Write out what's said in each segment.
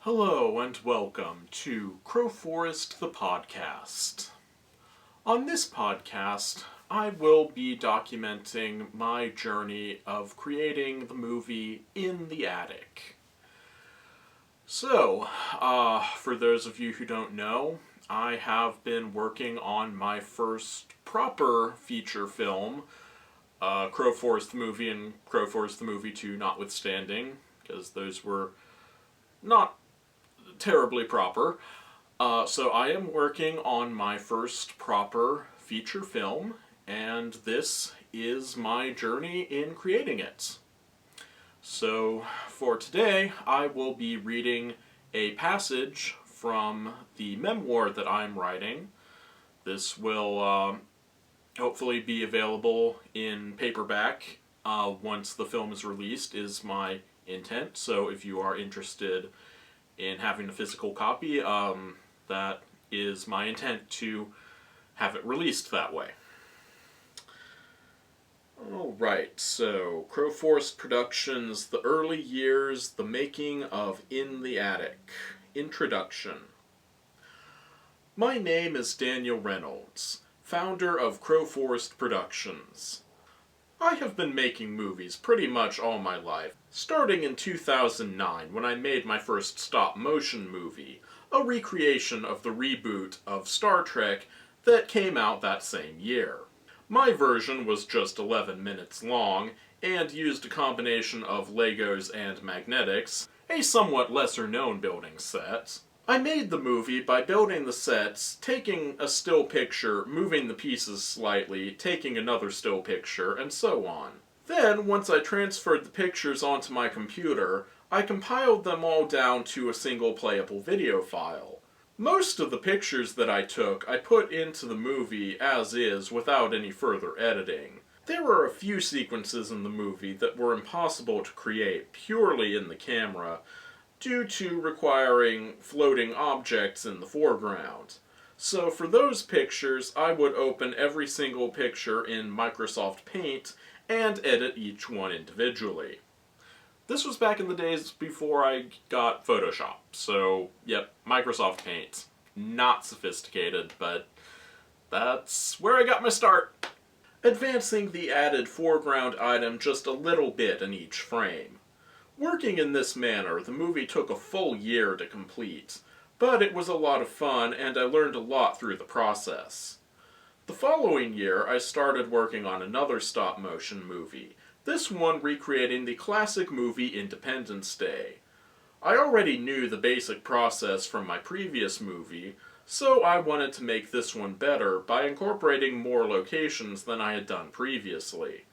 Hello and welcome to Crowforest the podcast. On this podcast, I will be documenting my journey of creating the movie In the Attic. So, for those of you who don't know, I have been working on my first proper feature film, Crowforest the movie and Crowforest the movie 2 notwithstanding, because those were not terribly proper. So I am working on my first proper feature film, and this is my journey in creating it. So for today, I will be reading a passage from the memoir that I'm writing. This will hopefully be available in paperback once the film is released, is my intent. So if you are interested in having a physical copy, that is my intent to have it released that way. Alright, so Crowforest Productions, The Early Years, The Making of In the Attic. Introduction. My name is Daniel Reynolds, founder of Crowforest Productions. I have been making movies pretty much all my life, starting in 2009 when I made my first stop-motion movie, a recreation of the reboot of Star Trek that came out that same year. My version was just 11 minutes long and used a combination of Legos and magnetics, a somewhat lesser-known building set. I made the movie by building the sets, taking a still picture, moving the pieces slightly, taking another still picture, and so on. Then, once I transferred the pictures onto my computer, I compiled them all down to a single playable video file. Most of the pictures that I took, I put into the movie as is without any further editing. There were a few sequences in the movie that were impossible to create purely in the camera, due to requiring floating objects in the foreground. So for those pictures, I would open every single picture in Microsoft Paint and edit each one individually. This was back in the days before I got Photoshop, so yep, Microsoft Paint. Not sophisticated, but that's where I got my start. Advancing the added foreground item just a little bit in each frame. Working in this manner, the movie took a full year to complete, but it was a lot of fun and I learned a lot through the process. The following year, I started working on another stop-motion movie, this one recreating the classic movie Independence Day. I already knew the basic process from my previous movie, so I wanted to make this one better by incorporating more locations than I had done previously.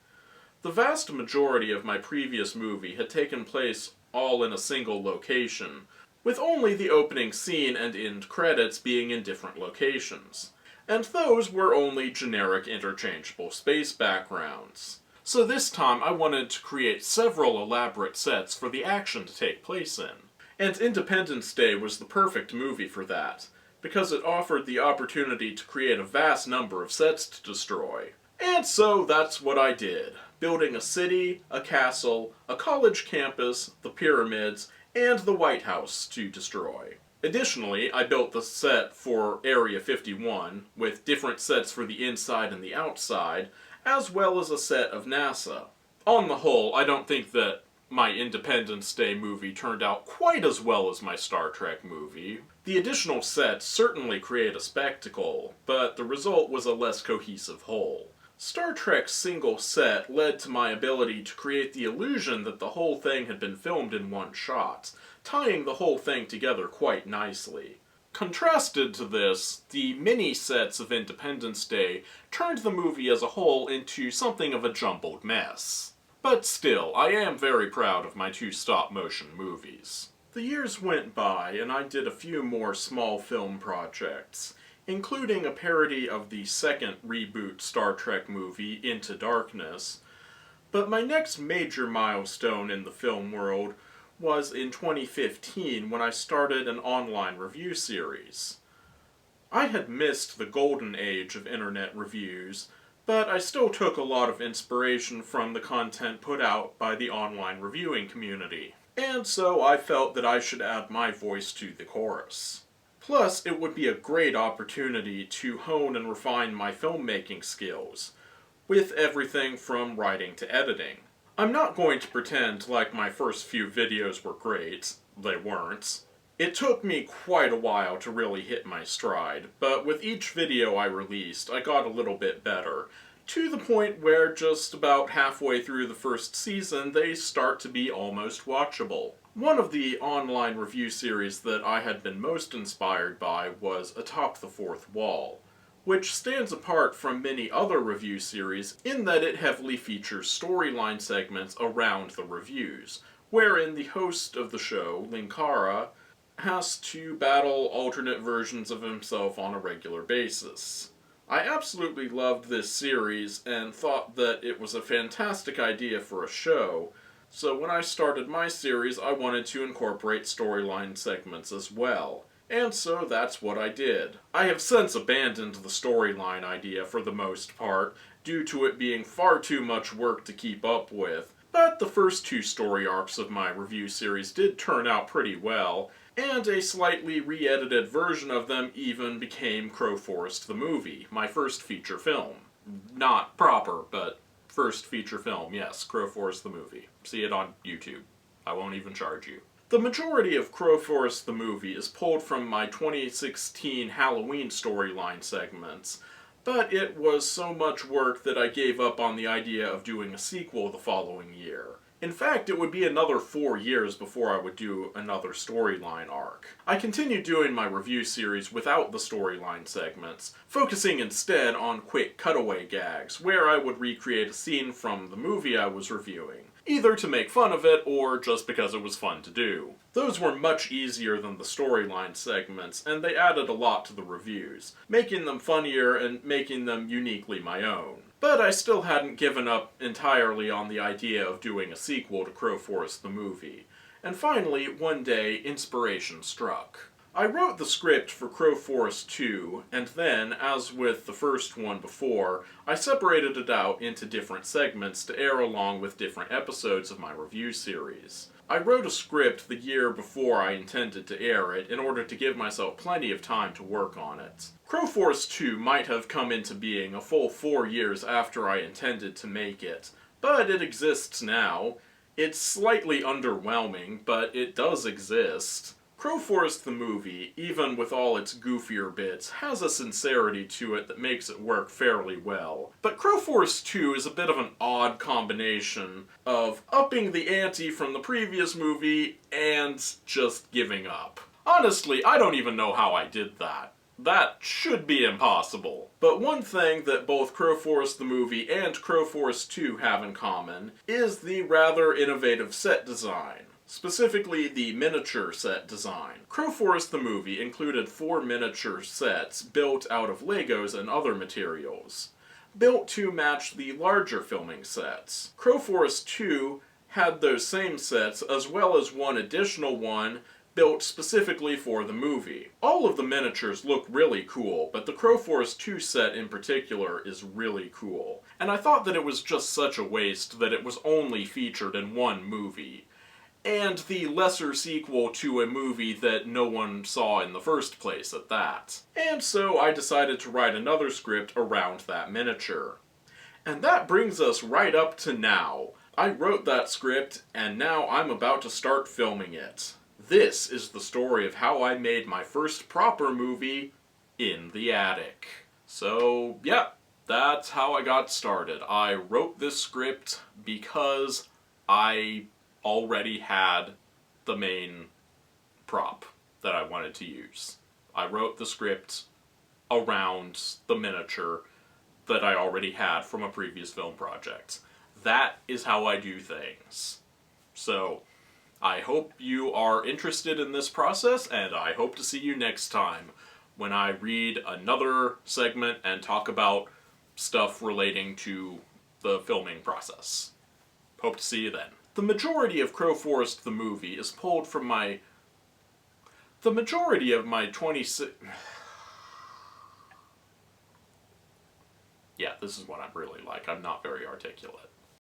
The vast majority of my previous movie had taken place all in a single location, with only the opening scene and end credits being in different locations. And those were only generic interchangeable space backgrounds. So this time I wanted to create several elaborate sets for the action to take place in. And Independence Day was the perfect movie for that, because it offered the opportunity to create a vast number of sets to destroy. And so that's what I did, building a city, a castle, a college campus, the pyramids, and the White House to destroy. Additionally, I built the set for Area 51, with different sets for the inside and the outside, as well as a set of NASA. On the whole, I don't think that my Independence Day movie turned out quite as well as my Star Trek movie. The additional sets certainly create a spectacle, but the result was a less cohesive whole. Star Trek's single set led to my ability to create the illusion that the whole thing had been filmed in one shot, tying the whole thing together quite nicely. Contrasted to this, the mini-sets of Independence Day turned the movie as a whole into something of a jumbled mess. But still, I am very proud of my two stop-motion movies. The years went by, and I did a few more small film projects, including a parody of the second reboot Star Trek movie, Into Darkness. But my next major milestone in the film world was in 2015 when I started an online review series. I had missed the golden age of internet reviews, but I still took a lot of inspiration from the content put out by the online reviewing community. and so I felt that I should add my voice to the chorus. Plus, it would be a great opportunity to hone and refine my filmmaking skills, with everything from writing to editing. I'm not going to pretend like my first few videos were great. They weren't. It took me quite a while to really hit my stride, but with each video I released, I got a little bit better, to the point where just about halfway through the first season, they start to be almost watchable. One of the online review series that I had been most inspired by was Atop the Fourth Wall, which stands apart from many other review series in that it heavily features storyline segments around the reviews, wherein the host of the show, Linkara, has to battle alternate versions of himself on a regular basis. I absolutely loved this series and thought that it was a fantastic idea for a show, so when I started my series I wanted to incorporate storyline segments as well. And so that's what I did. I have since abandoned the storyline idea for the most part, due to it being far too much work to keep up with, but the first two story arcs of my review series did turn out pretty well, and a slightly re-edited version of them even became Crowforest the movie, my first feature film. Not proper, but first feature film, yes, Crowforest the movie. See it on YouTube. I won't even charge you. The majority of Crowforest the movie is pulled from my 2016 Halloween storyline segments, but it was so much work that I gave up on the idea of doing a sequel the following year. In fact, it would be another 4 years before I would do another storyline arc. I continued doing my review series without the storyline segments, focusing instead on quick cutaway gags, where I would recreate a scene from the movie I was reviewing, either to make fun of it or just because it was fun to do. Those were much easier than the storyline segments, and they added a lot to the reviews, making them funnier and making them uniquely my own. But I still hadn't given up entirely on the idea of doing a sequel to Crowforest the movie. And finally, one day, inspiration struck. I wrote the script for Crowforest 2, and then, as with the first one before, I separated it out into different segments to air along with different episodes of my review series. I wrote a script the year before I intended to air it in order to give myself plenty of time to work on it. Crowforest 2 might have come into being a full 4 years after I intended to make it, but it exists now. It's slightly underwhelming, but it does exist. Crowforest the movie, even with all its goofier bits, has a sincerity to it that makes it work fairly well. But Crowforest 2 is a bit of an odd combination of upping the ante from the previous movie and just giving up. Honestly, I don't even know how I did that. That should be impossible. But one thing that both Crowforest the movie and Crowforest 2 have in common is the rather innovative set design. Specifically the miniature set design. Crowforest the movie included 4 miniature sets built out of Legos and other materials, built to match the larger filming sets. Crowforest 2 had those same sets as well as one additional one built specifically for the movie. All of the miniatures look really cool, but the Crowforest 2 set in particular is really cool. And I thought that it was just such a waste that it was only featured in one movie, and the lesser sequel to a movie that no one saw in the first place at that. And so I decided to write another script around that miniature. And that brings us right up to now. I wrote that script, and now I'm about to start filming it. This is the story of how I made my first proper movie, In the Attic. So, yeah, that's how I got started. I wrote this script because I already had the main prop that I wanted to use. I wrote the script around the miniature that I already had from a previous film project. That is how I do things. So, I hope you are interested in this process, and I hope to see you next time when I read another segment and talk about stuff relating to the filming process. Hope to see you then. The majority of Crowforest the movie is pulled from my... The majority of my 26... Yeah, this is what I'm really like. I'm not very articulate.